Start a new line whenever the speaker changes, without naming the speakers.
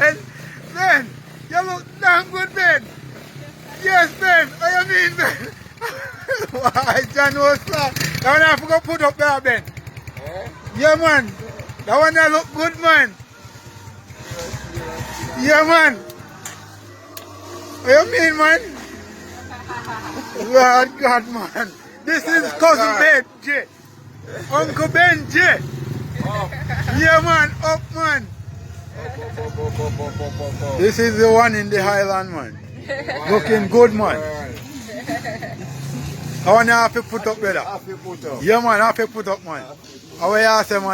Ben, Ben, you look damn good, Ben. Yes, Ben. What you mean, Ben? Why, John was that one I forgot put up there, Ben.
Eh?
Yeah, man. That one that look good, man. Yeah, man. What you mean, man? Lord God, man. This is cousin Ben, J. Uncle Ben, J. Yeah, man. Up, man. This is the one in the Highland, man. Looking good, man. I want to have to put up, brother.
Have to put up.
Yeah, man. I have to put up, man. How are you, say, man?